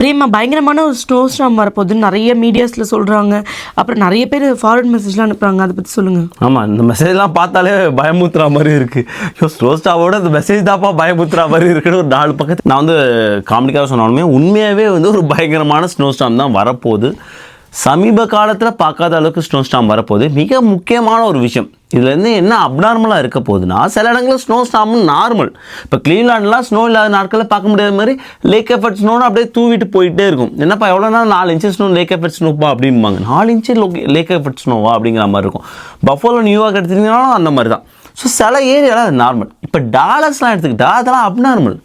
பிரேமா பயங்கரமான ஒரு snow storm வரப்போகுதுன்னு நிறைய மீடியாஸில் சொல்கிறாங்க. அப்புறம் நிறைய பேர் ஃபார்வர்ட் மெசேஜ்லாம் அனுப்புகிறாங்க. அதை பற்றி சொல்லுங்கள். ஆமாம், இந்த மெசேஜ்லாம் பார்த்தாலே பயமுத்துறா மாதிரி இருக்குது. ஐயோ, ஸ்னோ ஸ்டார்மோட இந்த மெசேஜ் தான்ப்பா பயமுத்துறா மாதிரி இருக்குன்னு ஒரு 4 பக்கத்து நான் வந்து காமெடிக்காக சொன்னாலுமே உண்மையாகவே வந்து ஒரு பயங்கரமான ஸ்னோ ஸ்டார்ம் தான் வரப்போகுது. சமீப காலத்தில் பார்க்காத அளவுக்கு ஸ்னோ ஸ்டார்ம் வரப்போகுது. மிக முக்கியமான ஒரு விஷயம், இதுலேருந்து என்ன அப்நார்மலாக இருக்க போகுதுன்னா, சில இடங்களில் ஸ்னோ ஸ்டார்ம் நார்மல். இப்போ கிளீவ்லாண்ட்லாம் ஸ்னோ இல்லாத நாட்களில் பார்க்க முடியாத மாதிரி லேக் எஃபெக்ட் ஸ்னோன்னு அப்படியே தூவிட்டு போயிட்டே இருக்கும். என்னப்பா எவ்வளோ நாள் 4 இன்ச்சு ஸ்னோ லேக் எஃபெக்ட் ஸ்னோப்பா அப்படிம்பாங்க. 4 இன்ச்சு லேக் எஃபெக்ட் ஸ்னோவா அப்படிங்கிற மாதிரி இருக்கும். பஃபலோ நியூயார்க் எடுத்துக்கிட்டிங்கனாலும் அந்த மாதிரி தான். ஸோ சில ஏரியாவில் அது நார்மல். இப்போ டாலர்ஸ்லாம் எடுத்துக்கிட்டால் அதெல்லாம் அப்நார்மல்.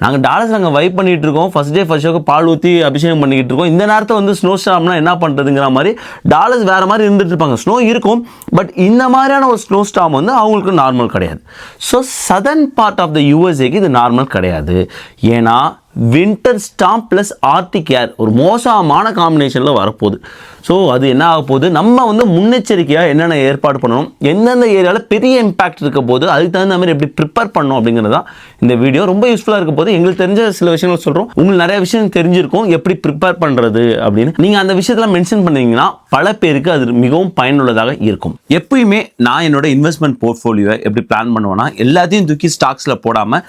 நாங்கள் டாலர்ஸ் நாங்கள் வைப் பண்ணிகிட்டு இருக்கோம். ஃபஸ்ட் ஷோக்கு பால் ஊற்றி அபிஷேகம் பண்ணிக்கிட்டு இருக்கோம். இந்த நேரத்தை வந்து ஸ்னோ ஸ்டார்ம்னா என்ன பண்ணுறதுங்கிற மாதிரி டாலர்ஸ் வேறு மாதிரி இருந்துகிட்டு இருப்பாங்க. ஸ்னோ இருக்கும், பட் இந்த மாதிரியான ஒரு ஸ்னோ ஸ்டார்ம் வந்து அவங்களுக்கு நார்மல் கிடையாது. So southern part of the யூஎஸ்ஏக்கு இது நார்மல் கிடையாது. ஏன்னா winter storm plus arctic air ஒரு மோசமான காம்பினேஷனில் வரப்போகுது. ஸோ அது என்ன ஆக போகுது, நம்ம வந்து முன்னெச்சரிக்கையாக என்னென்ன ஏற்பாடு பண்ணணும், எந்தெந்த ஏரியாவில் பெரிய இம்பாக்ட் இருக்க போது, அதுக்கு தகுந்த மாதிரி எப்படி ப்ரிப்பேர் பண்ணணும் அப்படிங்கிறது தான் இந்த வீடியோ. ரொம்ப யூஸ்ஃபுல்லாக இருக்க போது. எங்களுக்கு தெரிஞ்ச சில விஷயங்கள் சொல்கிறோம், உங்களுக்கு நிறைய விஷயம் தெரிஞ்சிருக்கும் எப்படி ப்ரிப்பேர் பண்ணுறது அப்படின்னு. நீங்கள் அந்த விஷயத்தில் மென்ஷன் பண்ணீங்கன்னா பல பேருக்கு அது மிகவும் பயனுள்ளதாக இருக்கும். எப்பயுமே நான் என்னோட இன்வெஸ்ட்மெண்ட் போர்ட்ஃபோலியோவை எப்படி பிளான் பண்ணுவேன்னா, எல்லாத்தையும் தூக்கி ஸ்டாக்ஸில் போடாமல்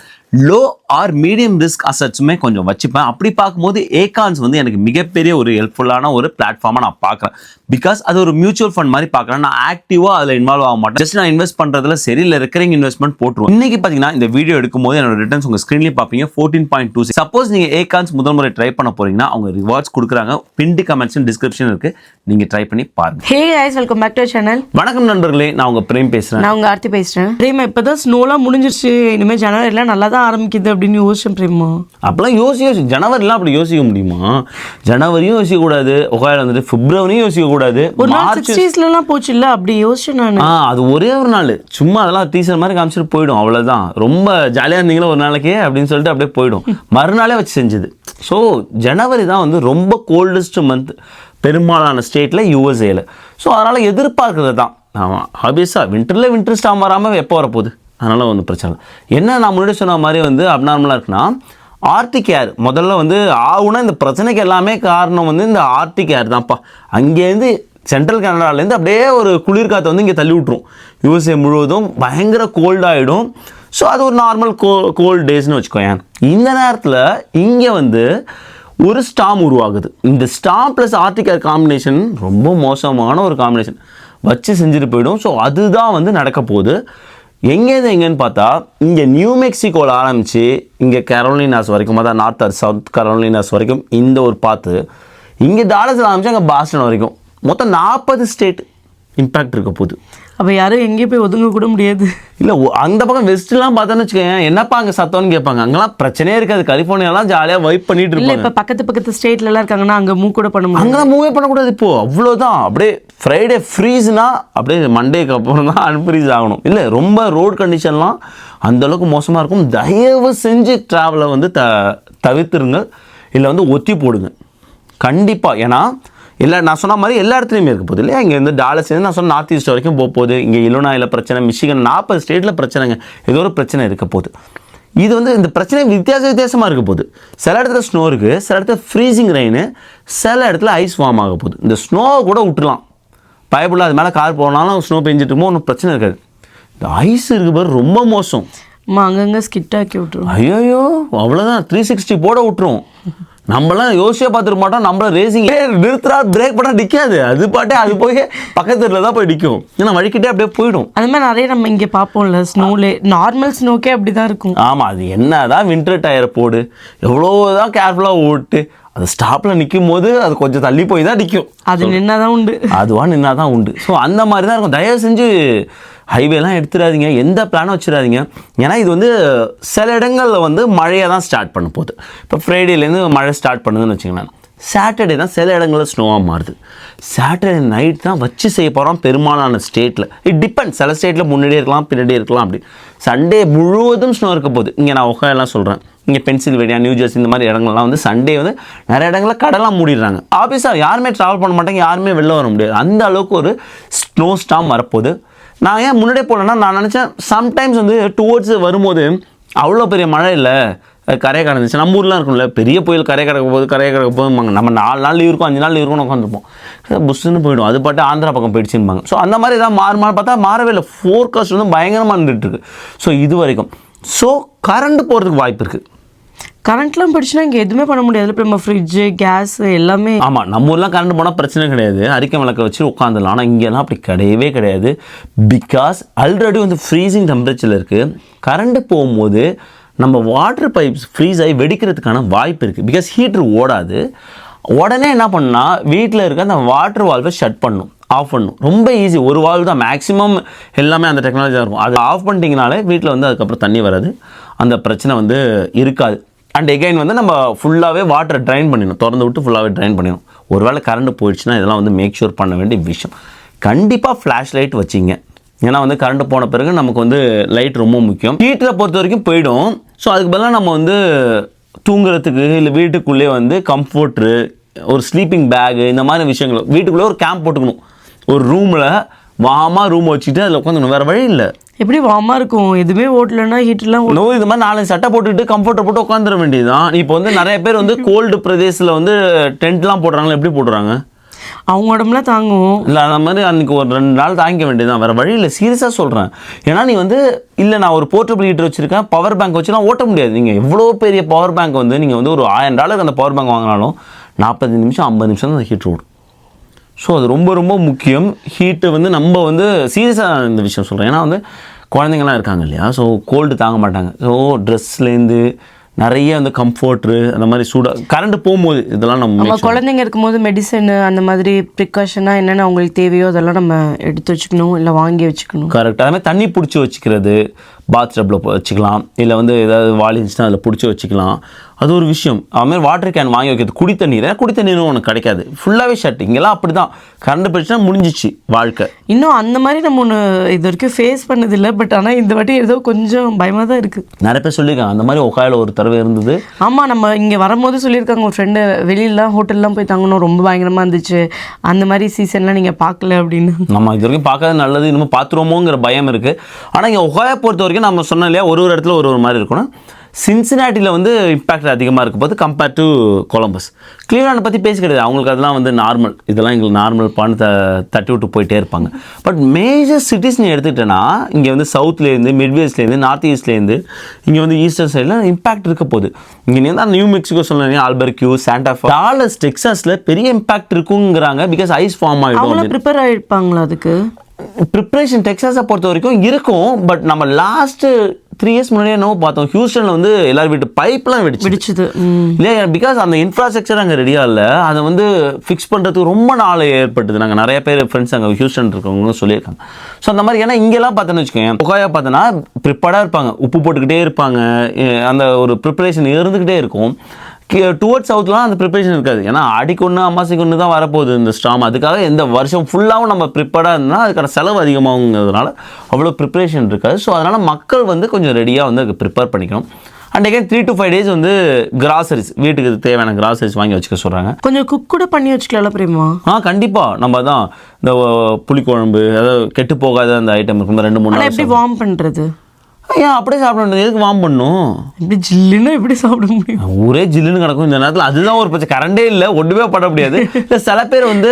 லோ ஆர் மீடியம் ரிஸ்க் அசட்ஸுமே கொஞ்சம் வச்சுப்பேன். அப்படி பார்க்கும்போது ஏகான்ஸ் வந்து எனக்கு மிகப்பெரிய ஒரு ஹெல்ப்ஃபுல்லான ஒரு பிளாட்ஃபார்மாக நான் பார்க்குறேன். பிகாஸ் அது ஒரு மியூச்சுவல் ஃபண்ட் மாதிரி பார்க்குறேன். நான் ஆக்டிவாக அதில் இன்வால்வ் ஆக மாட்டேன். ஜஸ்ட் நான் இன்வெஸ்ட் பண்ணுறதுல சரி இல்லை ரெக்கரிங் இன்வெஸ்ட்மெண்ட் போட்டுருவோம். இன்னைக்கு பார்த்தீங்கன்னா இந்த வீடியோ எடுக்கும்போது என்னோட ரிட்டர்ன்ஸ் உங்கள் ஸ்க்ரீன்லேயே பார்ப்பீங்க 14.26. சப்போஸ் நீங்கள் ஏகான்ஸ் முதல் முறை ட்ரை பண்ண போறீங்கன்னா அவங்க ரிவார்ட்ஸ் கொடுக்குறாங்க. பின்டு கமெண்ட்ஸ் டிஸ்கிரிப்ஷன் இருக்குது, நீங்கள் ட்ரை பண்ணி பாருங்க. Hey guys, welcome back to channel. வணக்கம் நண்பர்களே, நான் உங்கள் பிரேம் பேசுகிறேன். நான் உங்கள் ஆர்த்தி பேசுகிறேன். பிரேமா இப்போ தான் ஸ்னோலாம் முடிஞ்சிருச்சு, இனிமேல் ஜனவரிலாம் நல்லா தான் ஆரம்பிக்குது அப்படின்னு யோசிச்சேன் பிரேமா. அப்பெல்லாம் யோசிக்க ஜனவரிலாம் அப்படி யோசிக்க முடியுமா? ஜனவரியும் யோசிக்கக்கூடாது, உட்கார வந்துட்டு பிப்ரவரியும் யோசிக்கக்கூடாது. ஒரு நாள் 60ஸ்லாம் போச்சு இல்லை, அப்படி யோசிச்சேன் நான். அது ஒரே ஒரு நாள் சும்மா அதெல்லாம் டீசர் மாதிரி காமிச்சிட்டு போயிடும், அவ்வளோதான். ரொம்ப ஜாலியாக இருந்தீங்களா ஒரு நாளைக்கே அப்படின்னு சொல்லிட்டு அப்படியே போயிடும். மறுநாளே வச்சு செஞ்சது. ஸோ ஜனவரி தான் வந்து ரொம்ப கோல்டஸ்ட் மந்த் பெரும்பாலான ஸ்டேட்டில் யூஎஸ்ஏல. ஸோ அதனால் எதிர்பார்க்கறது தான். ஆமாம், ஆப்வியஸாக வின்டர் ஸ்டார்ம் வராமல் எப்போ வரப்போகுது, அதனால் ஒன்றும் பிரச்சனை இல்லை. என்ன நான் முன்னாடி சொன்ன மாதிரி வந்து அப்நார்மலாக இருக்குன்னா, ஆர்டிக் ஏர் முதல்ல வந்து ஆகுனா இந்த பிரச்சனைக்கு எல்லாமே காரணம் வந்து இந்த ஆர்டிக் ஏர் தான்ப்பா. அங்கேருந்து சென்ட்ரல் கனடாலேருந்து அப்படியே ஒரு குளிர்காற்றை வந்து இங்கே தள்ளி விட்ரும். யூஎஸ்ஏ முழுவதும் பயங்கர கோல்டாகிடும். ஸோ அது ஒரு நார்மல் கோல்ட் டேஸ்னு வச்சுக்கோயேன். இந்த நேரத்தில் இங்கே வந்து ஒரு ஸ்டார்ம் உருவாகுது. இந்த ஸ்டார்ம் ப்ளஸ் ஆர்டிக் ஏர் காம்பினேஷன் ரொம்ப மோசமான ஒரு காம்பினேஷன், வச்சு செஞ்சுட்டு போயிடும். ஸோ அதுதான் வந்து நடக்க போகுது. எங்கேருந்து எங்கேன்னு பார்த்தா, இங்கே நியூ மெக்சிகோவில் ஆரம்பித்து இங்கே கரோலினாஸ் வரைக்கும், அதான் நார்த் ஆர் சவுத் கரோலினாஸ் வரைக்கும் இந்த ஒரு பார்த்து, இங்கே டாலஸில் ஆரம்பிச்சு அங்கே பாஸ்டன் வரைக்கும் மொத்தம் 40 ஸ்டேட் இம்பேக்ட் இருக்க போகுது. அப்போ யாரும் எங்கேயும் போய் ஒதுங்க கூட முடியாது. இல்லை, அந்த பக்கம் வெஸ்ட்லாம் பார்த்தோன்னு வச்சுக்கோங்க, என்னப்பா அங்கே சத்தம்னு கேட்பாங்க. அங்கெல்லாம் பிரச்சனையே இருக்காது. கலிஃபோர்னியாலாம் ஜாலியாக வைப் பண்ணிட்டு இருப்பாங்க. இப்போ பக்கத்து ஸ்டேட்லலாம் இருக்காங்கன்னா அங்கே மூவ் கூட பண்ண முடியும். அங்கெல்லாம் மூவே பண்ணக்கூடாது. இப்போது அவ்வளோதான். அப்படியே ஃப்ரைடே ஃப்ரீஸ்னா அப்படியே மண்டேக்கு அப்புறம் தான் அன்ஃப்ரீஸ் ஆகணும். இல்லை, ரொம்ப ரோட் கண்டிஷன்லாம் அந்தளவுக்கு மோசமாக இருக்கும். தயவு செஞ்சு ட்ராவலை வந்து தவிர்த்துருங்க, இல்லை வந்து ஒத்தி போடுங்க கண்டிப்பாக. ஏன்னா நான் சொன்ன மாதிரி எல்லா இடத்துலையுமே இருக்க போகுது இல்லையா. இங்கே வந்து டாலர்ஸ்லேருந்து நான் சொன்ன நார்த் ஈஸ்ட் வரைக்கும் போக போகுது. இங்கே இலோனாயில் பிரச்சனை, மிச்சிகன் 40 ஸ்டேட்டில் பிரச்சனைங்க. ஏதோ ஒரு பிரச்சனை இருக்க போகுது. இது வந்து இந்த பிரச்சனை வித்தியாசமாக இருக்க போகுது. சில இடத்துல ஸ்னோ இருக்குது, சில இடத்துல ஃப்ரீசிங் ரெயின், சில இடத்துல ஐஸ் ஃபார்ம் ஆக போகுது. இந்த ஸ்னோவை கூட விட்டுலாம், பயப்படல. அது மேலே கார் போனாலும் ஸ்னோ பெஞ்சிட்டு இருக்குமோ ஒன்றும் பிரச்சனை இருக்காது. இந்த ஐஸ் இருக்கு பாரு, ரொம்ப மோசம். அங்கங்கே ஸ்கிட்டாக்கி விட்டுரும். ஐயோ, அவ்வளோதான். 360 போட விட்டுரும். நம்மளாம் யோசிச்சே பார்த்துருக்க மாட்டோம். நம்மள ரேசிங் நிறுத்துறா, பிரேக் பண்ணால் நிற்காது. அது பாட்டே அது போய் பக்கத்துல தான் போய் நிற்கும். ஏன்னா வழிக்கிட்டே அப்படியே போயிடும். அது மாதிரி நிறைய நம்ம இங்கே பார்ப்போம்ல, ஸ்னோலே நார்மல் ஸ்னோக்கே அப்படி தான் இருக்கும். ஆமாம், அது என்ன தான் வின்டர் டயரை போடு, எவ்வளோதான் கேர்ஃபுல்லாக ஓட்டு, அது ஸ்டாப்பில் நிற்கும் போது அது கொஞ்சம் தள்ளி போய் தான் நிற்கும். அது நின்னாதான் உண்டு, அதுவாக நின்னாதான் உண்டு. ஸோ அந்த மாதிரி தான் இருக்கும். தயவு செஞ்சு ஹைவேலாம் எடுத்துடாதீங்க, எந்த பிளானும் வச்சிடாதீங்க. ஏன்னா இது வந்து சில இடங்களில் வந்து மழையை தான் ஸ்டார்ட் பண்ண போகுது. இப்போ ஃப்ரைடேலேருந்து மழை ஸ்டார்ட் பண்ணுதுன்னு வச்சுக்கோங்களேன். சாட்டர்டே தான் சில இடங்களில் ஸ்னோவாக மாறுது. சாட்டர்டே நைட் தான் வச்சு செய்ய போகிறோம் பெரும்பாலான ஸ்டேட்டில். இட் டிபெண்ட், சில ஸ்டேட்டில் முன்னாடியே இருக்கலாம் பின்னாடியே இருக்கலாம். அப்படி சண்டே முழுவதும் ஸ்னோ இருக்க போகுது. இங்கே நான் ஒஹாயோலாம் சொல்கிறேன், இங்கே பென்சில்வேனியா, நியூஜெர்சி இந்த மாதிரி இடங்கள்லாம் வந்து சண்டே வந்து நிறைய இடங்களில் கடலாம் மூடிடுறாங்க. ஆஃபீஸாக யாருமே ட்ராவல் பண்ண மாட்டாங்க, யாருமே வெளில வர முடியாது. அந்த அளவுக்கு ஒரு ஸ்னோ ஸ்டார்ம் வரப்போகுது. நான் ஏன் முன்னாடியே போனேன்னா, நான் நினச்சேன் சம்டைம்ஸ் வந்து டுவோர்ட்ஸ் வரும்போது அவ்வளோ பெரிய மழை இல்லை, கரையை கடந்துச்சு. நம்ம ஊர்லாம் இருக்கும்ல, பெரிய புயல் கரையை கடக்க போது நம்ம 4 நாள் லீவ் இருக்கும், 5 நாள் லீவ் இருக்கும்னு உட்காந்துருப்போம், புஷ்ஷுன்னு போயிடும். அது பாட்டு ஆந்திரா பக்கம் போயிடுச்சுன்பாங்க. ஸோ அந்த மாதிரி ஏதாவது மாறுமான்னு பார்த்தா மாறவே இல்லை. ஃபோர்காஸ்ட் வந்து பயங்கரமாக இருந்துட்டு இருக்கு. ஸோ இது வரைக்கும் ஸோ கரண்ட் போகிறதுக்கு வாய்ப்பு இருக்குது. கரண்ட்லாம் போயிடுச்சுன்னா இங்கே எதுவுமே பண்ண முடியாது. இப்போ நம்ம ஃப்ரிட்ஜு, கேஸ் எல்லாமே. ஆமாம், நம்ம ஊர்லாம் கரண்ட் போனால் பிரச்சனை கிடையாது, அரிக்கை விளக்க வச்சு உட்காந்துடலாம். ஆனால் இங்கெல்லாம் அப்படி கிடையவே கிடையாது. பிகாஸ் ஆல்ரெடி வந்து ஃப்ரீசிங் டெம்பரேச்சரில் இருக்குது. கரண்ட் போகும்போது நம்ம வாட்டர் பைப்ஸ் ஃப்ரீஸ் ஆகி வெடிக்கிறதுக்கான வாய்ப்பு இருக்குது. பிகாஸ் ஹீட்ரு ஓடாது. உடனே என்ன பண்ணால் வீட்டில் இருக்க அந்த வாட்டர் வால்வை ஷட் பண்ணணும், ஆஃப் பண்ணணும். ரொம்ப ஈஸி, ஒரு வால்வ் தான் மேக்ஸிமம், எல்லாமே அந்த டெக்னாலஜியாக இருக்கும். அது ஆஃப் பண்ணிட்டீங்கனாலே வீட்டில் வந்து அதுக்கப்புறம் தண்ணி வராது, அந்த பிரச்சனை வந்து இருக்காது. அண்ட் எகைன் வந்து நம்ம ஃபுல்லாகவே வாட்டரை ட்ரைன் பண்ணிடணும், திறந்து விட்டு ஃபுல்லாகவே ட்ரைன் பண்ணிடணும். ஒரு வேளை கரண்ட் போயிடுச்சுன்னா இதெல்லாம் வந்து மேக் ஷூர் பண்ண வேண்டிய விஷயம். கண்டிப்பாக ஃப்ளாஷ் லைட் வச்சிங்க, ஏன்னா வந்து கரண்ட் போன பிறகு நமக்கு வந்து லைட் ரொம்ப முக்கியம். ஹீட்டரை பொறுத்த வரைக்கும் போயிடும். ஸோ அதுக்கு பதிலாக நம்ம வந்து தூங்குறதுக்கு இல்லை வீட்டுக்குள்ளே வந்து கம்ஃபர்ட்ரு, ஒரு ஸ்லீப்பிங் பேகு, இந்த மாதிரி விஷயங்கள் வீட்டுக்குள்ளே ஒரு கேம்ப் போட்டுக்கணும். ஒரு ரூமில் வாமாக ரூம் வச்சுட்டு அதில் உட்காந்துக்கணும், வேறு வழி இல்லை. எப்படி வார்மாக இருக்கும், எதுவுமே ஓட்டலைன்னா ஹீட்டெலாம் இது மாதிரி 4 சட்டை போட்டுக்கிட்டு கம்ஃபர்ட்டை போட்டு உட்காந்துட வேண்டியது தான். இப்போ வந்து நிறைய பேர் வந்து கோல்டு பிரதேசத்தில் வந்து டென்ட்லாம் போடுறாங்களா, எப்படி போடுறாங்க, அவங்க உடம்புலாம் தாங்குவோம். இல்லை அந்த மாதிரி அன்றைக்கி ஒரு 2 நாள் தாங்கிக்க வேண்டியது தான், வேறு வழி இல்லை. சீரியஸாக சொல்கிறேன். ஏன்னா நீ வந்து இல்லை நான் ஒரு போர்ட்டபிள் ஹீட்டர் வச்சுருக்கேன், பவர் பேங்க் வச்சுலாம் ஓட்ட முடியாது. நீங்கள் எவ்வளோ பெரிய பவர் பேங்க் வந்து நீங்கள் வந்து ஒரு $1000 அந்த பவர் பேங்க் வாங்கினாலும் 40 நிமிஷம் 50 நிமிஷம் தான் அந்த ஹீட்டர் ஓடும். ஸோ அது ரொம்ப ரொம்ப முக்கியம். ஹீட்டு வந்து நம்ம வந்து சீரியஸாக இந்த விஷயம் சொல்கிறேன். ஏன்னா வந்து குழந்தைங்கள்லாம் இருக்காங்க இல்லையா, ஸோ கோல்டு தாங்க மாட்டாங்க. ஸோ ட்ரெஸ்லேருந்து நிறைய வந்து கம்ஃபர்ட்ரு அந்த மாதிரி சூடாக கரண்ட் போகும்போது இதெல்லாம் நம்ம குழந்தைங்க இருக்கும்போது மெடிசன் அந்த மாதிரி ப்ரிகாஷனாக என்னென்ன அவங்களுக்கு தேவையோ அதெல்லாம் நம்ம எடுத்து வச்சுக்கணும், இல்லை வாங்கி வச்சுக்கணும். கரெக்ட். அதுமாதிரி தண்ணி பிடிச்சி வச்சுக்கிறது, பாத் டப்பில் வச்சுக்கலாம், இல்லை வந்து ஏதாவது வாலி இருந்துச்சுன்னா அதில் பிடிச்சி வச்சுக்கலாம். அது ஒரு விஷயம். அதுமாதிரி வாட்டர் கேன் வாங்கி வைக்கிறது, குடி தண்ணீரும் ஒன்று கிடைக்காது, ஃபுல்லாகவே ஷட். இங்கெல்லாம் அப்படி தான், கரண்ட் போயிடுச்சுன்னா முடிஞ்சிச்சு வாழ்க்கை. இன்னும் அந்த மாதிரி நம்ம ஒன்று இது வரைக்கும் ஃபேஸ் பண்ணதில்லை. பட் ஆனால் இந்த வாட்டி ஏதோ கொஞ்சம் பயமாக தான் இருக்குது. நிறைய பேர் சொல்லியிருக்காங்க அந்த மாதிரி ஒகாயில் ஒரு தடவை இருந்தது. ஆமாம், நம்ம இங்கே வரும்போது சொல்லியிருக்காங்க, ஒரு ஃப்ரெண்டு வெளியிலலாம் ஹோட்டல்லாம் போய் தங்கணும், ரொம்ப பயங்கரமாக இருந்துச்சு, அந்த மாதிரி சீசன்லாம் நீங்கள் பார்க்கல அப்படின்னு. நம்ம இது வரைக்கும் பார்க்காத நல்லது, இன்னும் பார்த்துருவோமோங்கிற பயம் இருக்குது. ஆனால் இங்கே ஒகாயை பொறுத்த வரைக்கும் நம்ம சொன்னோம் இல்லையா, ஒரு இடத்துல ஒரு மாதிரி இருக்கணும். சின்சினாட்டியில் வந்து இம்பேக்ட் அதிகமாக இருக்க போது கம்பேர்ட் டு கொலம்பஸ். கிளீவ்லாண்டை பற்றி பேசி கிடையாது, அவங்களுக்கு அதெல்லாம் வந்து நார்மல், இதெல்லாம் எங்களுக்கு நார்மல் தட்டி விட்டு போயிட்டே இருப்பாங்க. பட் மேஜர் சிட்டிஸ் நீ எடுத்துக்கிட்டேன்னா இங்கே வந்து சவுத்லேருந்து, மிட்வெஸ்ட்லேருந்து, நார்த் ஈஸ்ட்லேருந்து, இங்கே வந்து ஈஸ்டர்ன் சைடில் இம்பாக்ட் இருக்க போகுது. இங்கே நீ வந்து நியூ மெக்சிகோ சொன்னீங்க, ஆல்பர்க்யூ, சாண்டாஃபே, டாலஸ், டெக்ஸாஸில் பெரிய இம்பாக்ட் இருக்குங்கிறாங்க. பிகாஸ் ஐஸ் ஃபார்ம் ஆகிடும். ப்ரிப்பேர் ஆகிருப்பாங்களா அதுக்கு? ப்ரிப்ரேஷன் டெக்ஸாஸை பொறுத்த வரைக்கும் இருக்கும். பட் நம்ம லாஸ்ட்டு 3 இயர்ஸ் முன்னாடியே என்னவோ பார்த்தோம், ஹியூஸ்டனில் வந்து எல்லாரும் வீட்டு பைப்லாம் வெடிச்சுது இல்லையா. பிகாஸ் அந்த இன்ஃப்ராஸ்ட்ரக்சர் அங்கே ரெடியாக இல்லை, அதை வந்து ஃபிக்ஸ் பண்ணுறதுக்கு ரொம்ப நாள் ஏற்பட்டது. நாங்கள் நிறைய பேர் ஃப்ரெண்ட்ஸ் அங்கே ஹியூஸ்டன் இருக்கவங்க சொல்லியிருக்காங்க. ஸோ அந்த மாதிரி ஏன்னா இங்கெல்லாம் பார்த்தோன்னு வச்சுக்கோங்க, ஒகாயா பார்த்தோன்னா ப்ரிப்பேர்டாக இருப்பாங்க, உப்பு போட்டுக்கிட்டே இருப்பாங்க, அந்த ஒரு ப்ரிப்பரேஷன் இருந்துக்கிட்டே இருக்கும். டுவர்ட்ஸ் சவுத்லாம் அந்த ப்ரிப்பரேஷன் இருக்காது. ஏன்னா அடிக்கு ஒன்று அமாசைக்கு ஒன்று தான் வரப்போகுது இந்த ஸ்டாம். அதுக்காக எந்த வருஷம் ஃபுல்லாகவும் நம்ம ப்ரிப்பேர்டாக இருந்தால் அதுக்கான செலவு அதிகமாகுங்கிறதுனால அவ்வளோ ப்ரிப்பரேஷன் இருக்காது. ஸோ அதனால் மக்கள் வந்து கொஞ்சம் ரெடியாக வந்து அதுக்கு ப்ரிப்பேர் பண்ணிக்கணும். அண்ட் அகைன் 3 to 5 days வந்து கிராசரிஸ், வீட்டுக்கு தேவையான கிராசரிஸ் வாங்கி வச்சுக்க சொல்கிறாங்க. கொஞ்சம் குக் கூட பண்ணி வச்சுக்கலாம் பிரேமா. கண்டிப்பாக. நம்ம தான் இந்த புளிக்குழம்பு, அதாவது கெட்டு போகாத அந்த ஐட்டம் இருக்கும், 2-3 நாள். எப்படி வார்ம் பண்ணுறது? ஏன் அப்படியே சாப்பிட எதுக்கு வார்ம் பண்ணும்? இப்படி ஜில்லுன்னு எப்படி சாப்பிட முடியும்? ஊரே ஜில்லுன்னு கிடக்கும் இந்த நேரத்தில். அதுதான் ஒரு பிரச்சனை, கரண்டே இல்லை, ஒன்றுமே பண்ண முடியாது. இல்லை சில பேர் வந்து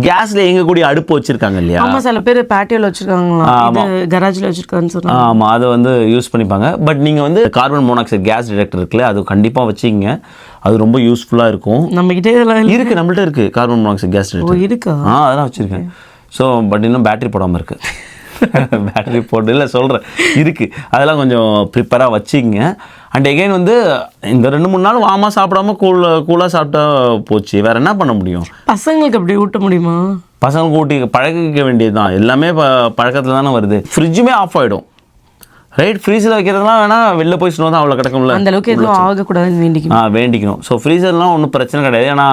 கேஸில் இயங்கக்கூடிய அடுப்பு வச்சுருக்காங்க இல்லையா. ஆமாம், சில பேர் பேட்டியோவில் வச்சுருக்காங்களா, கராஜில் வச்சுருக்காங்கன்னு சொல்லுவாங்க. ஆமாம், அதை வந்து யூஸ் பண்ணிப்பாங்க. பட் நீங்கள் வந்து கார்பன் மோனாக்சைடு கேஸ் டிடெக்டர் இருக்குல்ல, அது கண்டிப்பாக வச்சுக்கிங்க, அது ரொம்ப யூஸ்ஃபுல்லாக இருக்கும். நம்மகிட்டே இதெல்லாம் இருக்குது, நம்மள்ட்ட இருக்குது கார்பன் மோனாக்சைடு கேஸ் டிடெக்டர் இருக்கா? அதெல்லாம் வச்சுருக்கேன். ஸோ பட் இன்னும் பேட்டரி போடாமல் இருக்குது. பேட்டரி போட்டு இல்லை சொல்கிறேன், இருக்குது. அதெல்லாம் கொஞ்சம் ப்ரிப்பேராக வச்சுக்கிங்க. அண்ட் எகைன் வந்து இந்த 2-3 நாள் வாமா சாப்பிடாம கூலாக சாப்பிட்டா போச்சு, வேறு என்ன பண்ண முடியும்? பசங்களுக்கு அப்படி ஊட்ட முடியுமா? பசங்களுக்கு ஊட்டி பழகிக்க வேண்டியது தான். எல்லாமே பழக்கத்தில் தானே வருது. ஃப்ரிட்ஜுமே ஆஃப் ஆகிடும், ரைட்? ஃப்ரீசரில் வைக்கிறதுலாம் வேணால் வெளில போய் ஸ்னோ தான் அவ்வளோ கிடக்கும்ல, அந்த அளவுக்கு எதுவும் ஆகக்கூடாதுன்னு வேண்டிக்கணும். ஸோ ஃப்ரீசர்லாம் ஒன்றும் பிரச்சனை கிடையாது. ஏன்னா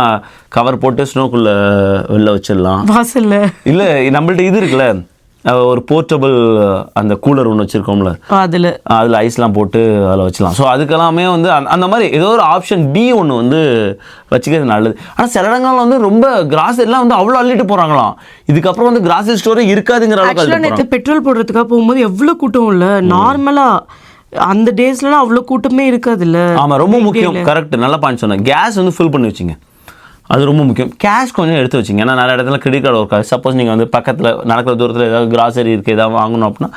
கவர் போட்டு ஸ்னோக்குள்ளே வெளில வச்சிடலாம், வாசல்ல. இல்லை நம்மள்ட்ட இது இருக்குல்ல, ஒரு போர்ட்டபிள் அந்த கூலர் ஒன்று வச்சுருக்கோம்ல, அதில் ஐஸ்லாம் போட்டு அதில் வச்சுக்கலாம். ஸோ அதுக்கெல்லாமே வந்து அந்த மாதிரி ஏதோ ஒரு ஆப்ஷன் பி ஒன்று வந்து வச்சுக்கிறது நல்லது. ஆனால் சில இடங்கள்ல வந்து ரொம்ப கிராசரிலாம் வந்து அவ்வளோ அள்ளிட்டு போகிறாங்களாம். இதுக்கப்புறம் வந்து கிராசரி ஸ்டோரே இருக்காதுங்கிற அளவுக்கு. பெட்ரோல் போடுறதுக்காக போகும்போது எவ்வளோ கூட்டம் இல்லை, நார்மலாக அந்த டேஸ்லலாம் அவ்வளோ கூட்டமே இருக்காதுல்ல. ஆமாம், ரொம்ப முக்கியம். கரெக்ட், நல்லா பாயிண்ட் சொன்னேன். கேஸ் வந்து ஃபில் பண்ணி வச்சிங்க, அது ரொம்ப முக்கியம். கேஷ் கொஞ்சம் எடுத்து வச்சிங்க. ஏன்னா நிறைய இடத்துல கிரெடிட் கார்டு ஒர்க் ஆகுது. சப்போஸ் நீங்கள் வந்து பக்கத்தில் நடக்கிற தூரத்தில் ஏதாவது கிராசரி இருக்குது, ஏதாவது வாங்கணும் அப்படின்னா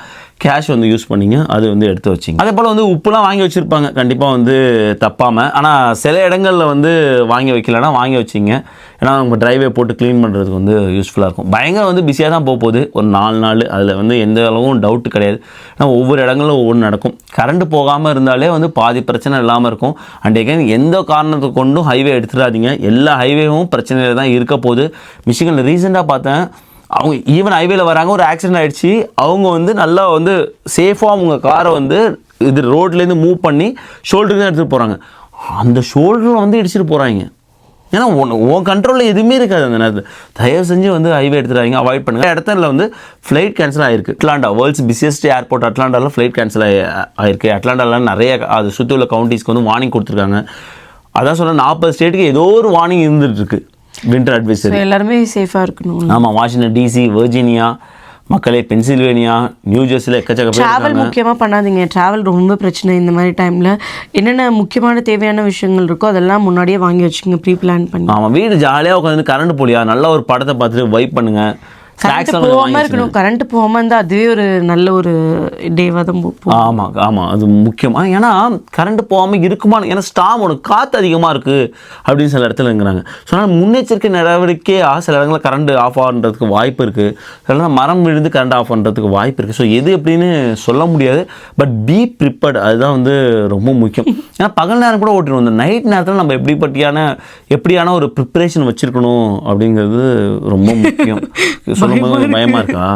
கேஷ் வந்து யூஸ் பண்ணிங்க, அது வந்து எடுத்து வச்சிங்க. அதே போல் வந்து உப்புலாம் வாங்கி வச்சுருப்பாங்க கண்டிப்பாக வந்து தப்பாமல். ஆனால் சில இடங்களில் வந்து வாங்கி வைக்கலன்னா வாங்கி வச்சிங்க. ஏன்னா நம்ம ட்ரைவே போட்டு க்ளீன் பண்ணுறதுக்கு வந்து யூஸ்ஃபுல்லாக இருக்கும். பயங்கர வந்து பிஸியாக தான் போகுது ஒரு 4 நாள். அதில் வந்து எந்த அளவும் டவுட்டு கிடையாது. ஏன்னா ஒவ்வொரு இடங்களிலும் ஒவ்வொன்று நடக்கும். கரண்ட்டு போகாமல் இருந்தாலே வந்து பாதி பிரச்சனை இல்லாமல் இருக்கும். அண்ட் எகைன் எந்த காரணத்தை கொண்டும் ஹைவே எடுத்துடாதீங்க. எல்லா ஹைவேவும் பிரச்சனையில் தான் இருக்க போகுது. மிஷிகனில் ரீசெண்டாக பார்த்தேன், அவங்க ஈவன் ஹைவேல வராங்க, ஒரு ஆக்சிடென்ட் ஆகிடுச்சு. அவங்க வந்து நல்லா வந்து சேஃபாக அவங்க காரை வந்து இது ரோட்லேருந்து மூவ் பண்ணி ஷோல்டருக்கு தான் எடுத்துகிட்டு போகிறாங்க. அந்த ஷோல்டரில் வந்து இடிச்சிட்டு போகிறாங்க. ஏன்னா உன் கண்ட்ரோலில் எதுவுமே இருக்காது அந்த நேரத்தில். தயவு செஞ்சு வந்து ஹைவே எடுத்துடாதீங்க, அவாய்ட் பண்ணுங்கள். இடத்துல வந்து ஃப்ளைட் கேன்சல் ஆகிருக்கு. அட்லாண்டா, வேர்ல்ட்ஸ் பிஸியஸ்ட் ஏர்போர்ட் அட்லாண்டாவில் ஃப்ளைட் கேன்சல் ஆகிருக்கு. அட்லாண்டாவில் நிறைய அது சுற்றி உள்ள கவுண்டிஸ்க்கு வந்து வார்னிங் கொடுத்துருக்காங்க. அதான் சொன்ன 40 ஸ்டேட்டுக்கு ஏதோ ஒரு வார்னிங் இருந்துகிட்டு இருக்கு, வின்டர் அட்வைசரி. எல்லாருமே சேஃபாக இருக்கணும். ஆமாம், வாஷிங்டன் டிசி, வெர்ஜீனியா, மக்களே பென்சில்வேனியா, நியூ ஜெர்சியில் எக்கச்சக்க பேர். ட்ராவல் முக்கியமாக பண்ணாதீங்க. ட்ராவல் ரொம்ப பிரச்சனை இந்த மாதிரி டைமில். என்னென்ன முக்கியமான தேவையான விஷயங்கள் இருக்கோ அதெல்லாம் முன்னாடியே வாங்கி வச்சுக்கோங்க, ப்ரீ பிளான் பண்ணி. ஆமாம், வீடு ஜாலியாக உட்காந்து கரண்ட் போலியா நல்லா ஒரு படத்தை பார்த்துட்டு வைப் பண்ணுங்கள். கரண்ட் போகாமல் இருக்கணும். கரண்ட் போகாமல் இருந்தால் அதுவே ஒரு நல்ல ஒரு டேவாக தான் போகும். ஆமாம் ஆமாம், அது முக்கியமாக. ஏன்னா கரண்ட் போகாமல் இருக்குமா, ஏன்னா ஸ்டாம் ஒன்று காற்று அதிகமாக இருக்குது அப்படின்னு சில இடத்துல இருக்கிறாங்க. ஸோ அதனால் முன்னெச்சரிக்கை நடவடிக்கையாக சில இடங்களில் கரண்ட் ஆஃப் ஆகிறதுக்கு வாய்ப்பு இருக்குது. சில இடத்துல மரம் விழுந்து கரண்ட் ஆஃப் பண்ணுறதுக்கு வாய்ப்பு இருக்குது. ஸோ எது எப்படின்னு சொல்ல முடியாது. பட் பி ப்ரிப்பேர்டு, அதுதான் வந்து ரொம்ப முக்கியம். ஏன்னா பகல் நேரம் கூட ஓட்டிடுவோம். இந்த நைட் நேரத்தில் நம்ம எப்படியான ஒரு ப்ரிப்பரேஷன் வச்சுருக்கணும் அப்படிங்கிறது ரொம்ப முக்கியம். சொல்லும்போது பயமா இருக்கா?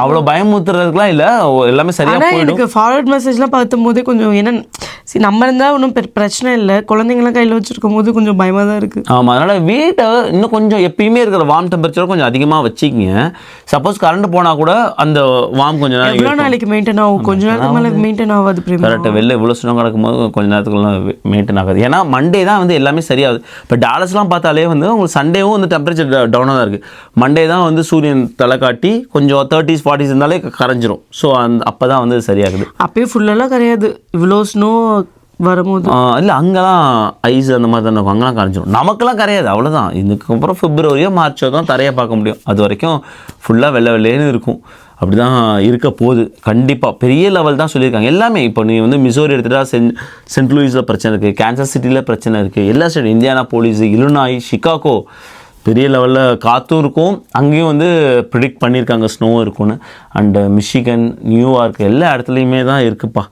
அவ்வளோ பயமுத்துறதுக்குலாம் இல்லை, எல்லாமே சரியாக போயிடும். எனக்கு ஃபார்வர்ட் மெசேஜ்லாம் பார்த்தும் போதே கொஞ்சம் என்ன, சரி நம்ம இருந்தால் ஒன்றும் பிரச்சனை இல்லை, குழந்தைங்களாம் கையில் வச்சுருக்கும் போது கொஞ்சம் பயமாக தான் இருக்குது. ஆமாம், அதனால் வீட்டை இன்னும் கொஞ்சம் எப்பயுமே இருக்கிற வார்ம் டெம்பரேச்சர் கொஞ்சம் அதிகமாக வச்சுக்கிங்க. சப்போஸ் கரண்ட் போனால் கூட அந்த வார்ம் கொஞ்சம் நேரம் எவ்வளோ நாளைக்கு மெயின்டைன் ஆகும்? கொஞ்ச நேரத்துக்கு மேலே மெயின்டைன் ஆகாது. கரெக்டாக வெளில இவ்வளோ சுனம் கிடக்கும் போது கொஞ்சம் நேரத்துக்குலாம் மெயின்டைன் ஆகாது. ஏன்னா மண்டே தான் வந்து எல்லாமே சரியாகுது. இப்போ டாலஸ்லாம் பார்த்தாலே வந்து உங்களுக்கு சண்டேவும் வந்து டெம்பரேச்சர் டவுனாக தான் இருக்குது. மண்டே தான் வந்து சூரியன் தலை காட்டி கொஞ்சம் 30s 40s இருந்தாலே கரைஞ்சிரும். ஸோ அப்போ தான் வந்து சரியாகுது. அப்பயே ஃபுல்லெல்லாம் கரையாது, இவ்வளோ ஸ்னோ வரும்போது. இல்லை, அங்கெல்லாம் ஐஸ் அந்த மாதிரி தானே இருக்கும், அங்கெல்லாம் கரைஞ்சிரும். நமக்கெல்லாம் கரையாது, அவ்வளோதான். இதுக்கப்புறம் பிப்ரவரியோ மார்ச்சோ தான் தரையை பார்க்க முடியும். அது வரைக்கும் ஃபுல்லாக வெள்ளைன்னு இருக்கும். அப்படி தான் இருக்க போகுது. கண்டிப்பாக பெரிய லெவல் தான் சொல்லியிருக்காங்க எல்லாமே. இப்போ நீ வந்து மிசோரி எடுத்துகிட்டா சென்ட் லூயிஸில் பிரச்சனை இருக்குது, கேன்சஸ் சிட்டியில் பிரச்சனை இருக்குது, எல்லா ஸ்டேட், இந்தியானா போலீஸ், இலுனாய், சிகாகோ பெரிய லெவலில் காற்றும் இருக்கும். அங்கேயும் வந்து ப்ரிடிக்ட் பண்ணியிருக்காங்க ஸ்னோவும் இருக்கும்னு. அண்டு மிஷிகன், நியூயார்க் எல்லா இடத்துலையுமே தான் இருக்குப்பா.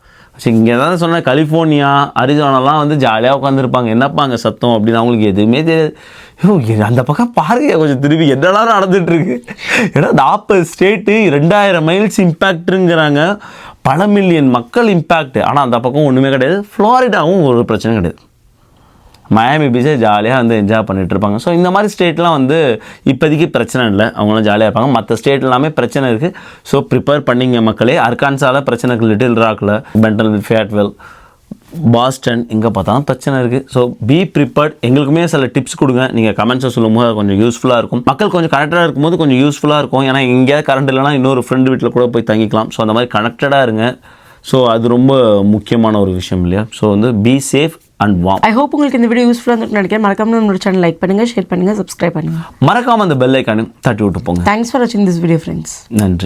சரி, இங்கே தான் சொன்னேன், கலிஃபோர்னியா, அரிசோனாலாம் வந்து ஜாலியாக உட்காந்துருப்பாங்க. என்னப்பா அங்கே சத்தம் அப்படின்னு அவங்களுக்கு எதுவுமே தெரியாது. அந்த பக்கம் பாருங்க கொஞ்சம் திரும்பி என்னெல்லாம் நடந்துகிட்ருக்கு. ஏன்னா 40 ஸ்டேட்டு 2000 மைல்ஸ் இம்பேக்ட்டுங்கிறாங்க, பல மில்லியன் மக்கள் இம்பேக்ட். ஆனால் அந்த பக்கம் ஒன்றுமே கிடையாது. ஃப்ளாரிடாவும் ஒரு பிரச்சனை கிடையாது. மயாமி பீச்சை ஜாலியாக வந்து என்ஜாய் பண்ணிகிட்டு இருப்பாங்க. ஸோ இந்த மாதிரி ஸ்டேட்லாம் வந்து இப்போதைக்கு பிரச்சனை இல்லை, அவங்களாம் ஜாலியாக இருப்பாங்க. மற்ற ஸ்டேட் எல்லாமே பிரச்சனை இருக்குது. ஸோ ப்ரிப்பேர் பண்ணிங்க மக்களே. அர்கான்சாவில் பிரச்சனை இருக்குது, லிட்டில் ராக்கில், பென்டன், ஃபேட்வெல், பாஸ்டன், எங்கே பார்த்தாலும் பிரச்சனை இருக்குது. So be prepared. எங்களுக்குமே சில டிப்ஸ் கொடுங்க, நீங்கள் கமெண்ட்ஸை சொல்லும்போது அது கொஞ்சம் யூஸ்ஃபுல்லாக இருக்கும். மக்கள் கொஞ்சம் கனெக்டடாக இருக்கும்போது கொஞ்சம் யூஸ்ஃபுல்லாக இருக்கும். ஏன்னா எங்கேயாவது கரண்ட் இல்லைனா இன்னொரு ஃப்ரெண்டு வீட்டில் கூட போய் தங்கிக்கலாம். ஸோ அந்த மாதிரி கனெக்டடாக இருங்க. ஸோ அது ரொம்ப முக்கியமான ஒரு விஷயம் இல்லையா? ஸோ வந்து be safe and warm. I hope உங்களுக்கு இந்த வீடியோ யூஸ்ஃபுல்லாக இருந்துட்டு நினைக்கிறேன். மறக்காம நம்மளோட சேனல் லைக் பண்ணுங்கள், ஷேர் பண்ணுங்கள், சப்ஸ்கிரைப் பண்ணுங்கள். மறக்காமல் அந்த பெல் ஐக்கானையும் தட்டி விட்டு போங்க. தேங்க்ஸ் ஃபார் வாட்சிங் திஸ் வீடியோ ஃப்ரெண்ட்ஸ். நன்றி.